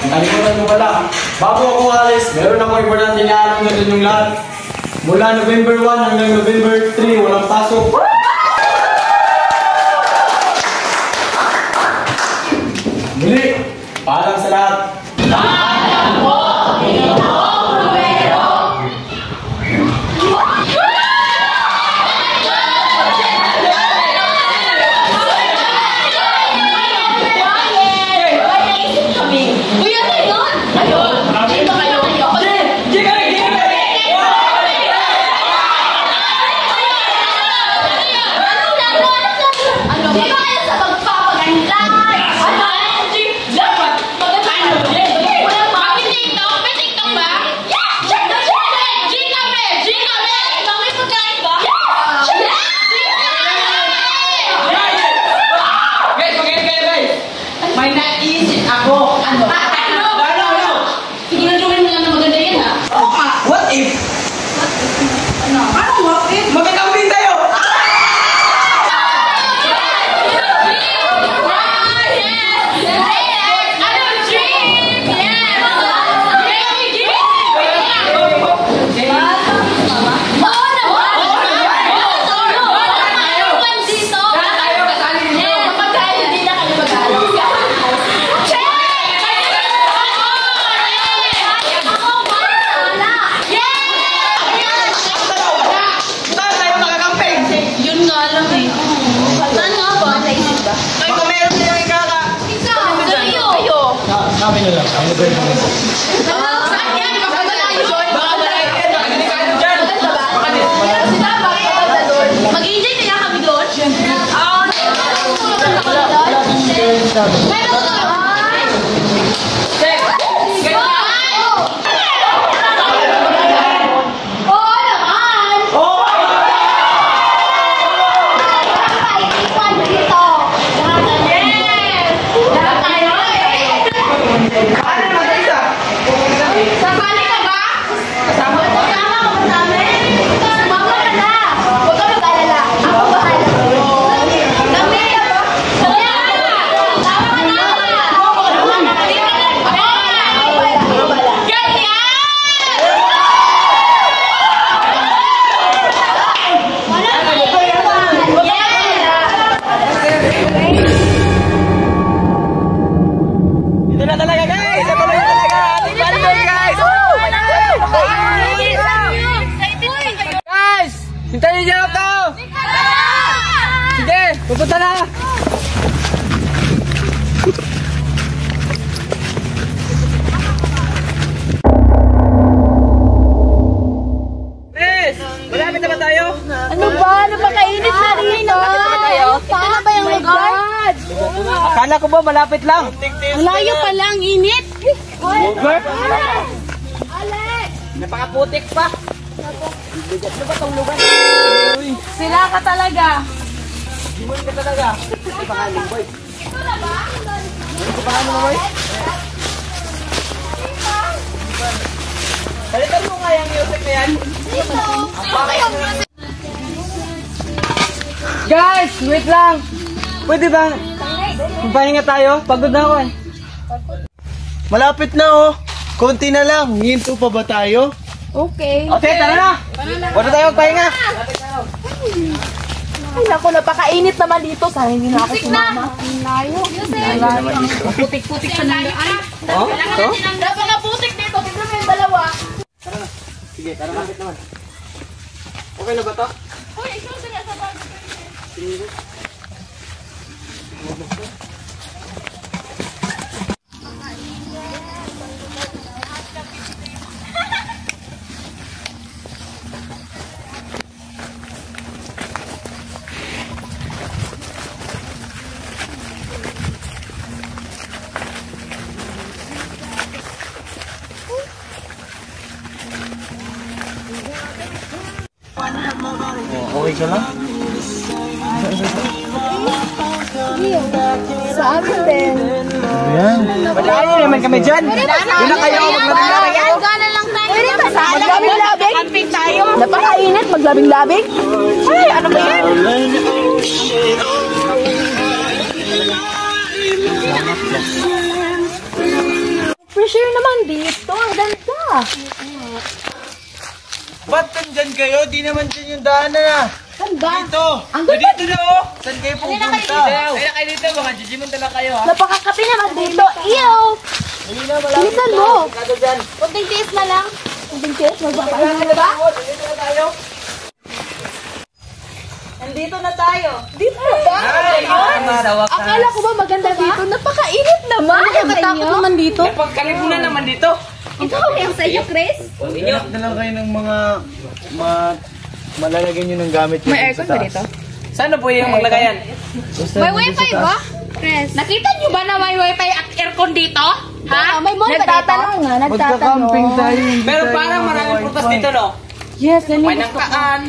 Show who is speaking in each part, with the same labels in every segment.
Speaker 1: Nalimutan mo pala. Bago ako alis, meron akong importante na anong natin yung lahat. Mula November 1 hanggang November 3, walang pasok. Muli, paalam sa lahat. Paalam po, Ginoong Romero!
Speaker 2: Hintayin niyo ako! Sige, pupunta na! Miss! Malapit na ba tayo?
Speaker 3: Ano ba? Napakainit na rin! Paano ba yung lugar?
Speaker 2: Akala ko ba malapit lang?
Speaker 3: Malayo pa lang, init!
Speaker 2: Over?
Speaker 3: Alex!
Speaker 2: Napakaputik pa! Ano ba itong lugar?
Speaker 3: Sila ka talaga!
Speaker 2: Simon ka talaga! Ito pangalan, boy!
Speaker 3: Ito na ba?
Speaker 2: Ito pangalan mo, boy? Balitan mo nga yung music na yan!
Speaker 3: Dito!
Speaker 2: Guys! Wait lang! Pwede ba? Pahinga tayo? Pagod na ako eh!
Speaker 1: Malapit na oh. Konti na lang. Hinto pa ba tayo?
Speaker 3: Okay.
Speaker 2: Okay, tara na! Pwede tayo magpahinga!
Speaker 3: Ay naku, napakainit naman dito. Sana hindi na ako sumama. Ang layo. Putik-putik sa nandaan.
Speaker 2: Oh? Ito?
Speaker 3: Napakaputik dito. Tignan mo yung dalawa.
Speaker 2: Tara na. Sige, tara na. Naman. Okay na ba to?
Speaker 3: Uy, ikaw sila sa bag.
Speaker 2: Sige.
Speaker 1: Okay ka lang?
Speaker 3: Sa amin din.
Speaker 1: Ayan.
Speaker 2: Pagkain naman kami dyan. Yun na kayo, maglabing-labing kayo.
Speaker 3: Pwede ba sa maglabing-labing? Camping tayo. Napakainit, maglabing-labing. Ay, ano ba yan? Pressure naman dito. Ang ganda.
Speaker 2: Ba't nandyan kayo? Di naman dyan yung daanan ah.
Speaker 3: Ganda.
Speaker 2: Dito.
Speaker 3: Ang ganda.
Speaker 2: Dito na oh. Saan kayo pupunta? Ayun kayo dito. Baka jijiman talaga kayo ha.
Speaker 3: Napakakapi naman dito. Iyo. Bilisan mo. Kunting tiis na lang. Kunting tiis. Magpapahinga na ba?
Speaker 2: Nandito na tayo.
Speaker 3: Dito na ba? Akala ko ba maganda dito? Napakainit naman. Nakakatakot naman dito.
Speaker 2: Pagkalimunan naman dito.
Speaker 3: Ito yung sa iyo, Chris.
Speaker 1: Ingat na lang kayo ng mga malalagyan nyo ng gamit nyo.
Speaker 3: May aircon ba dito?
Speaker 2: Saan na pwede yung maglagayan?
Speaker 3: May wifi ba? Chris. Nakita niyo ba na may wifi at aircon dito? Ha? May mall ba dito? Nagtatanong nga,
Speaker 1: Magka-camping tayo.
Speaker 2: Pero parang maraming prutas dito no?
Speaker 3: Yes,
Speaker 2: May nangkaan.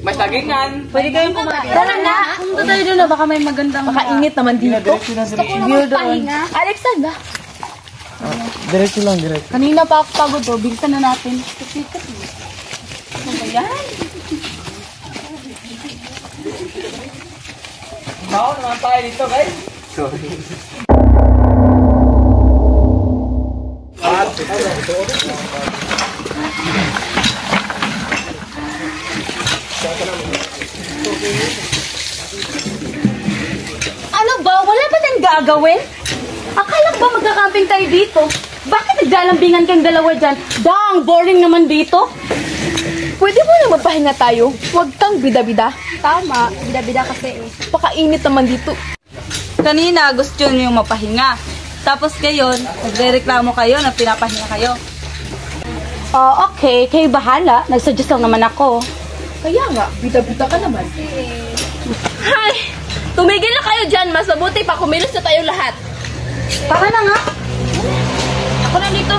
Speaker 2: May sagingan.
Speaker 3: Pwede kayong kumain. Tara na. Punta tayo doon na baka may magandang... Makainit naman dito.
Speaker 1: Diretso na sila.
Speaker 3: Magpahinga. Alexander.
Speaker 1: Diretso lang, diretso.
Speaker 3: Kanina pa ako pagod o. Bilisan na natin. Ano ba yan?
Speaker 2: Bao naman tayo dito guys.
Speaker 3: Ano ba? Wala ba tayong gagawin? Akala ko ba magkakamping tayo dito? Bakit naglalambingan kang dalawa dyan? Dang, boring naman dito. Pwede mo na magpahinga tayo. Huwag kang bida-bida. Tama, bida-bida kasi eh. Pakainit naman dito.
Speaker 4: Kanina gusto niyo mapahinga. Tapos ngayon, nagrereklamo kayo na pinapahinga kayo.
Speaker 3: Okay. Kayo bahala. Nagsuggest lang naman ako. Kaya nga, bida-bida ka naman. Hay! Tumigil na kayo dyan. Mas mabuti pa kumilos na tayo lahat. Tara na nga. Ako na dito.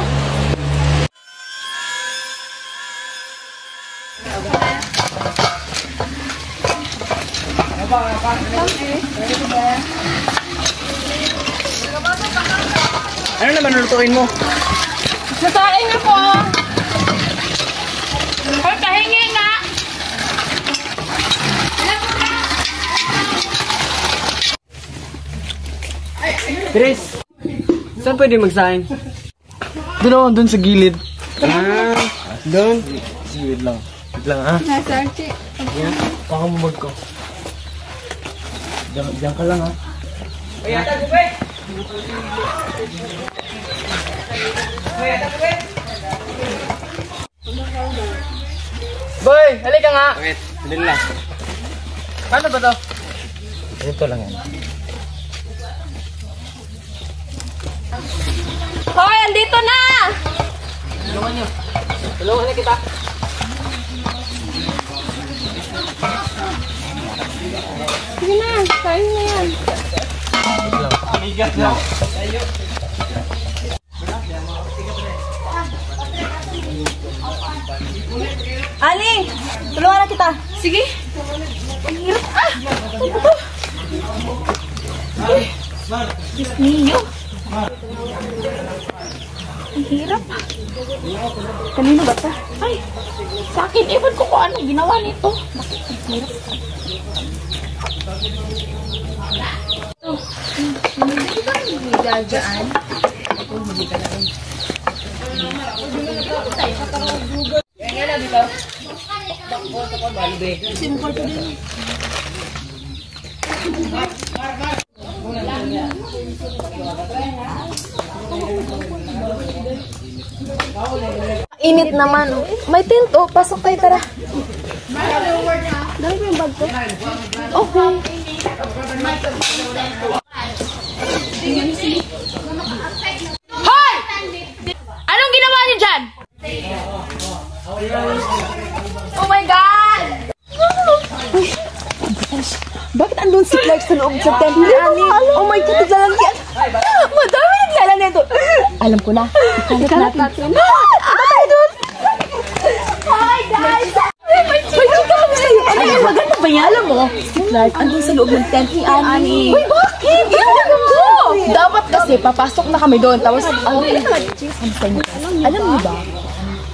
Speaker 2: Ano naman lutuin mo?
Speaker 3: Nakain na po. Hoy, kahingi nga.
Speaker 2: Chris, saan pwede magsaing?
Speaker 1: Doon ako, doon sa gilid.
Speaker 2: Doon.
Speaker 1: Wait lang. Wait lang ha. Yan. Baka mumag ko. Diyan ka lang ha.
Speaker 2: Boy, halika nga. Wait, din lang. Paano ba to?
Speaker 1: Ito lang yan.
Speaker 3: Hoy, andito na!
Speaker 2: Tulungan na kita.
Speaker 3: Sige na, kain na yan.
Speaker 2: Amigas lang.
Speaker 4: Aling! Tulungan na kita.
Speaker 3: Sige. Ang hirap. Diyos niyo. Ang hirap. Kanino ba ito? Ay, sa akin. Ewan ko kung ano ginawa nito. Bakit ang hirap? Hindi ba hindi dadaan? Hindi ka lang. Simple ko din. Init naman. May tent oh. Pasok tayo, tara. Dali mo yung bag ko. Okay. Hoy! Anong ginawa niyo dyan? Oh my God! Bakit andun si Clark sa loob sa tent ni Annie? Oh my God, naglalang yan. Madami naglalang nito. Alam ko na. Ikalat natin. Patay doon. Hi guys! May chika kami sa'yo. Ano yun? Si Clark, andun sa loob ng tent ni Annie. Uy, bakit? Dapat kasi papasok na kami doon. Tapos, alam niyo ba?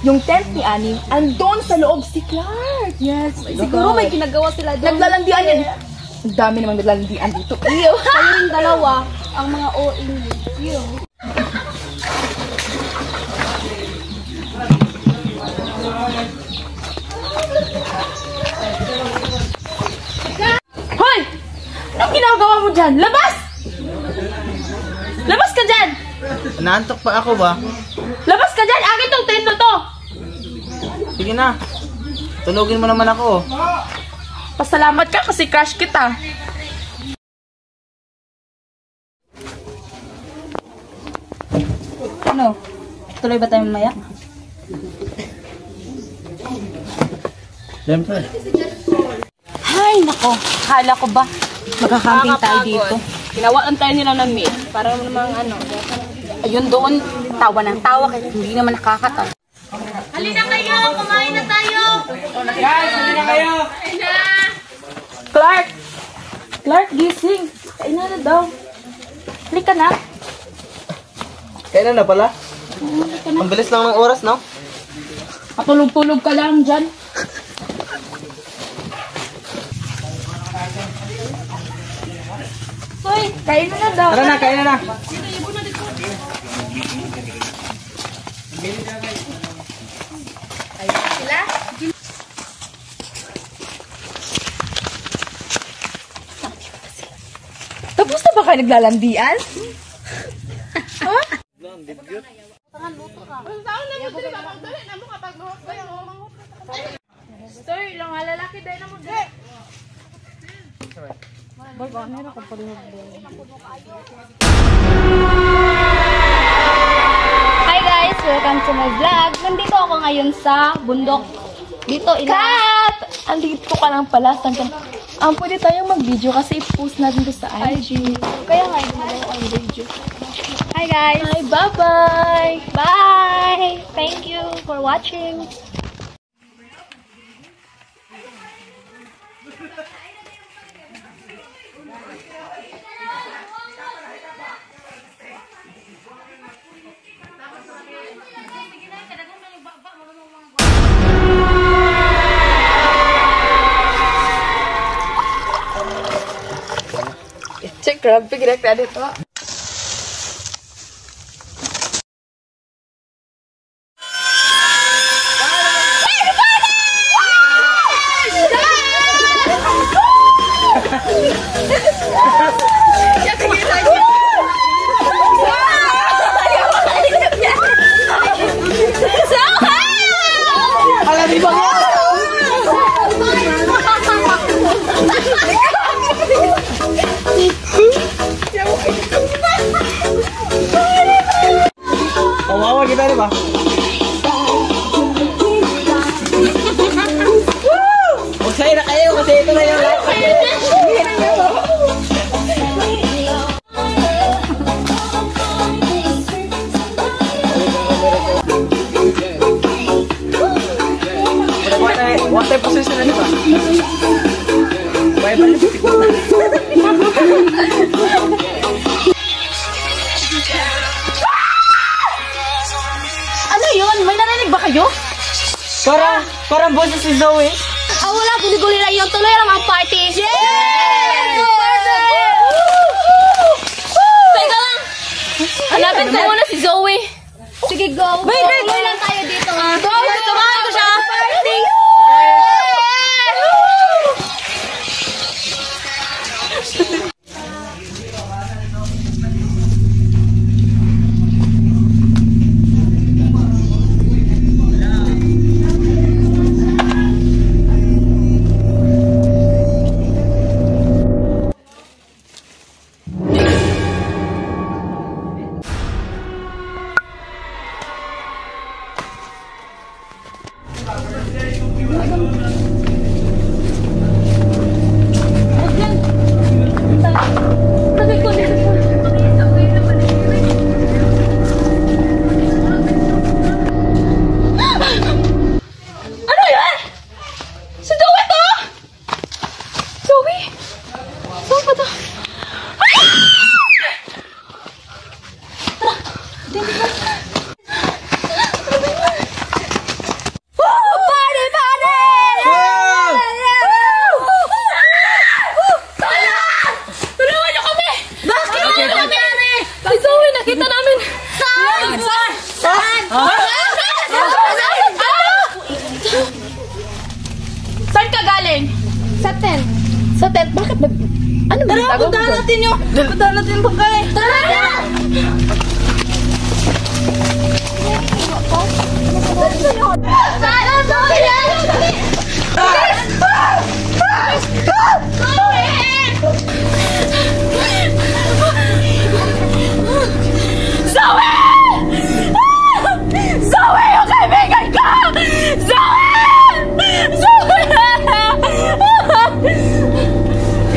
Speaker 3: Yung tent ni Annie, andun sa loob si Clark. Yes.
Speaker 4: Siguro may ginagawa sila doon.
Speaker 3: Naglalandian yan. Ang dami namang naglalandian dito.
Speaker 4: Kayo rin dalawa, ang mga OA niyo.
Speaker 3: Hoy! Anong ginagawa mo dyan? Labas! Labas ka dyan!
Speaker 2: Naantok pa ako ba?
Speaker 3: Labas ka dyan! Akin tong tent na to!
Speaker 2: Sige na. Tulogin mo naman ako.
Speaker 3: Pasalamat ka kasi crush kita.
Speaker 4: Ano? Tuloy ba tayo mamaya?
Speaker 2: Siyempre.
Speaker 3: Ay, nako. Kala ko ba magkakamping tayo dito?
Speaker 4: Kinawaan tayo nila ng meat. Para namang ano.
Speaker 3: Ayun doon, tawa ng tawa kasi hindi naman nakakatawa.
Speaker 4: Halina kayo! Kumain na tayo!
Speaker 2: Guys, hindi na kayo!
Speaker 3: Clark! Clark, gising. Kain na daw. Halika na.
Speaker 2: Kailan na pala? Ang bilis lang ng oras, no?
Speaker 3: Patulog-tulog ka lang dyan. Hoy, kain na daw.
Speaker 2: Tara na, kain na na.
Speaker 3: Tapos na ba kayo naglalandian? Ha? Sir, ilang lalaki dahil na mo dahil.
Speaker 5: Hi guys! Welcome to my vlog. Nandito ako ngayon sa bundok. Dito,
Speaker 3: Kat! Andito ka lang pala. Pwede tayong mag-video kasi i-post natin to sa IG.
Speaker 5: Kaya nga, gumagawa ko ng video. Hi guys!
Speaker 3: Hi, bye-bye!
Speaker 5: Bye! Thank you for watching.
Speaker 3: Check, grabe, ginagta dito.
Speaker 2: Kawawa kita, di ba? Magsaya na kayo kasi ito na yung lahat. What type of position na, di ba? Bye bye.
Speaker 3: Ano yun? May narinig ba kayo?
Speaker 2: Parang boses si Zoe.
Speaker 5: Wala, guli-guli lang yung tuloy lang ang party.
Speaker 3: Teka lang! Hanapin ko muna si Zoe.
Speaker 5: Sige, go. Tuloy lang tayo dito.
Speaker 3: Go! Samahan ko siya! Party! Ano yan? Si Zoe to? Zoe? Saan ka galing?
Speaker 5: Sa tent.
Speaker 3: Sa tent. Bakit ba? Ano ba?
Speaker 4: Tara, puntahan natin yung... Puntahan natin yung pagkain.
Speaker 3: Tara na! Sana Zoe! Zoe! Zoe! Yung kaibigan ko! Zoe! Zoe!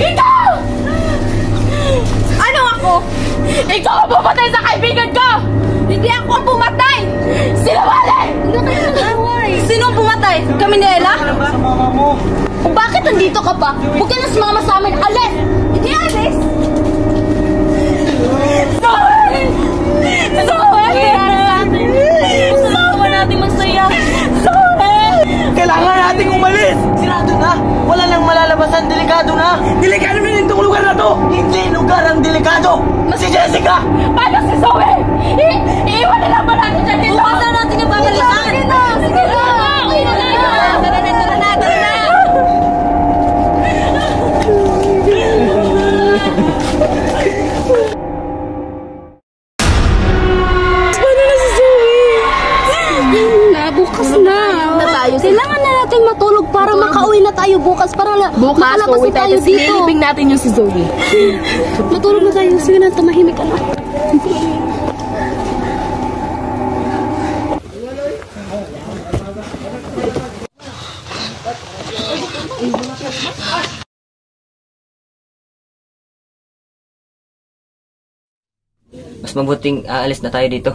Speaker 3: Ikaw! Ano ako? Ikaw ang pumatay sa kaibigan ko! Hindi ako ang pumatay! Sinungaling!
Speaker 4: Sino ang pumatay? Kami ni Ella?
Speaker 1: Sa mama mo.
Speaker 3: Bakit nandito ka pa? Huwag ka na sumama sa amin! Alis! Hindi alis! Zoe! Zoe! Sasama natin masaya! Zoe!
Speaker 2: Kailangan nating umalis! Sirado na! Wala nang malalabasan, delikado na! Delikado na itong lugar na to! Hindi lugar ang delikado! Si Jessica!
Speaker 3: Paano si Zoe? Iiwan na lang ba natin dyan dito?
Speaker 4: Bukas na natin yung babalikan!
Speaker 3: Sige na! Sige na! Okay na lang!
Speaker 4: Tara na, tara na, tara na!
Speaker 5: Bukas na. Kailangan na natin matulog para makauwi na tayo bukas para makalabas na tayo dito.
Speaker 3: Silipin natin yung si Zoe.
Speaker 5: Matulog na tayo. Sige na, tumahimik ka na.
Speaker 2: Mas mabuting aalis na tayo dito.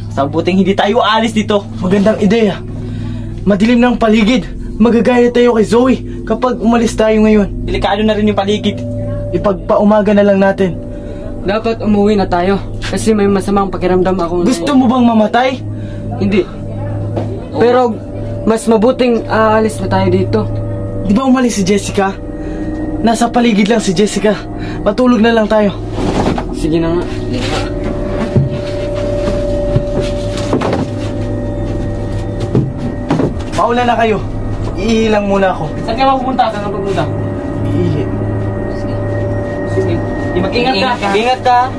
Speaker 1: Mas mabuting hindi tayo aalis dito. Magandang ideya. Madilim ng paligid. Magagaya tayo kay Zoe kapag umalis tayo ngayon. Delikado na rin yung paligid. Ipagpaumaga na lang natin.
Speaker 2: Dapat umuwi na tayo. Kasi may masamang pakiramdam ako.
Speaker 1: Gusto mo bang mamatay?
Speaker 2: Hindi. Pero mas mabuting aalis na tayo dito.
Speaker 1: Di ba umalis si Jessica? Nasa paligid lang si Jessica. Matulog na lang tayo.
Speaker 2: Sige na nga.
Speaker 1: Mauna na kayo. Iihi lang muna ako.
Speaker 2: Saan ka mapupunta? Saan ka pupunta?
Speaker 1: Iihi.
Speaker 2: Sige.
Speaker 1: Mag-ingat ka.
Speaker 2: Ingat ka.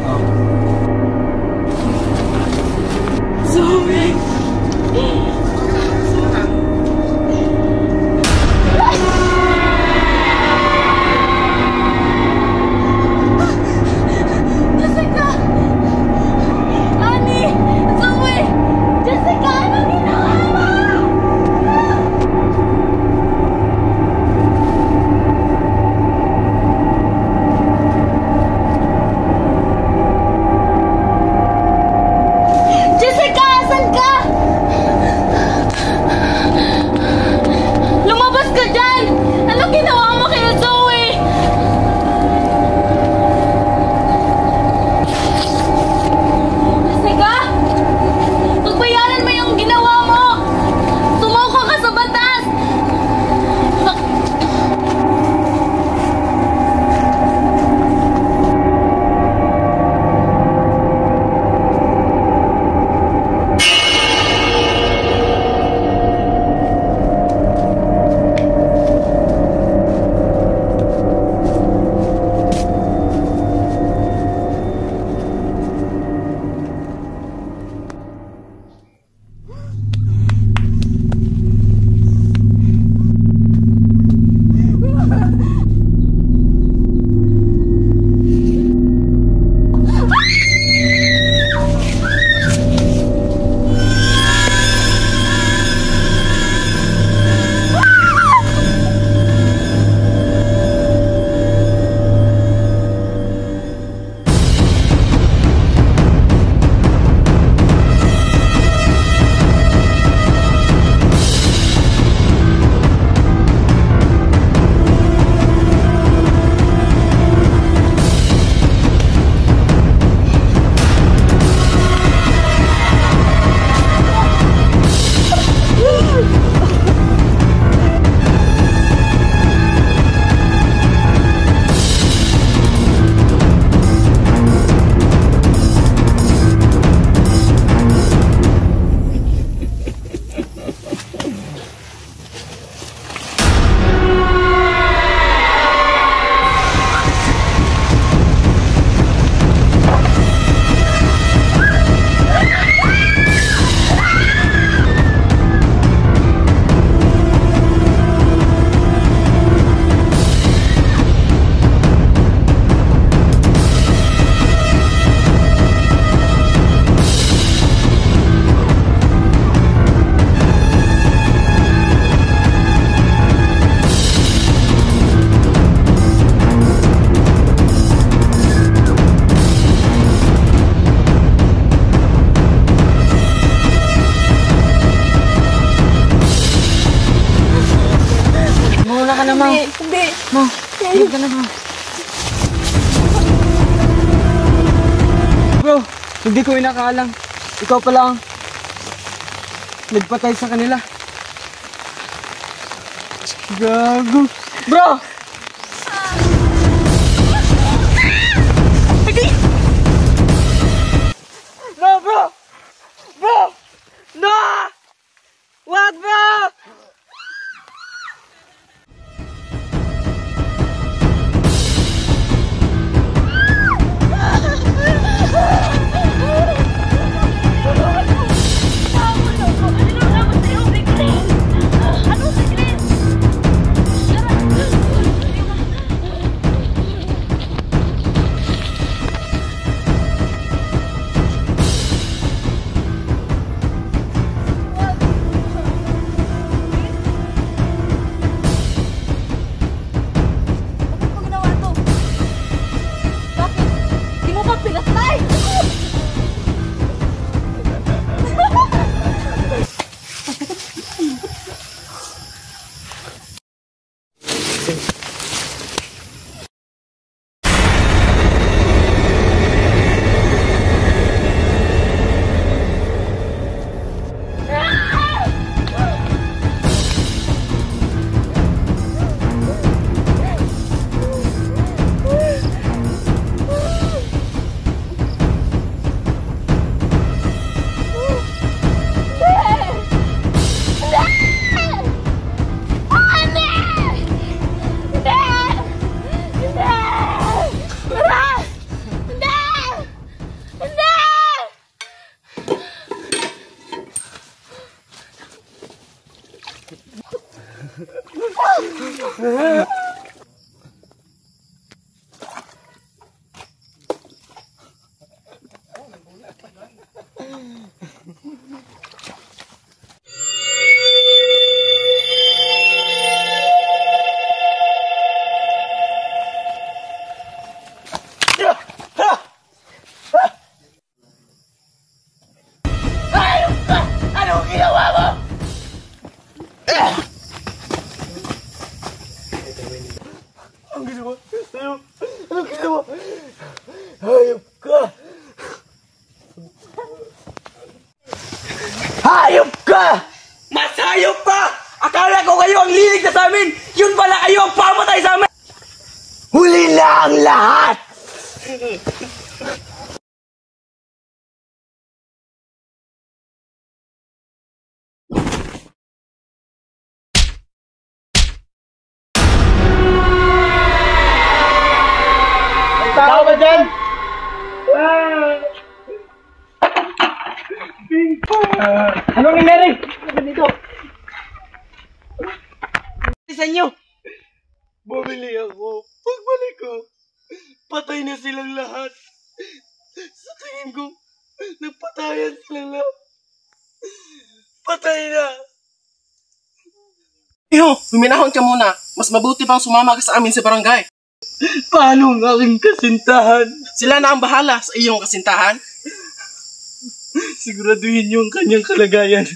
Speaker 3: Jessica! Ani! Zoe! Jessica! Ano ginawa mo? Jessica! Asan ka?
Speaker 1: Maniwala ka na, Ma.
Speaker 5: Hindi.
Speaker 1: Ma, ayun ka na, Ma. Bro, hindi ko inakaalang. Ikaw pala ang nagpatay sa kanila. Gago. Bro! No, bro! Bro! No! Wag, bro! Hayop ka! Hayop ka! Mas hayop pa! Akala ko kayo ang lilig na sa amin! Yun pala kayo ang pamatay sa amin! Huli na ang lahat! Tao ba dyan? Anong nangyari? Ganito. Sa inyo. Bumili ako. Pagbalik ko, patay na silang lahat. Sa tingin ko, nagpatayan silang lahat. Patay na.
Speaker 2: Iho, huminahon ka muna. Mas mabuti pang sumama ka sa amin sa barangay.
Speaker 1: Paano ang aking kasintahan?
Speaker 2: Sila na ang bahala sa iyong kasintahan.
Speaker 1: Siguraduhin niyo ang kanyang kalagayan.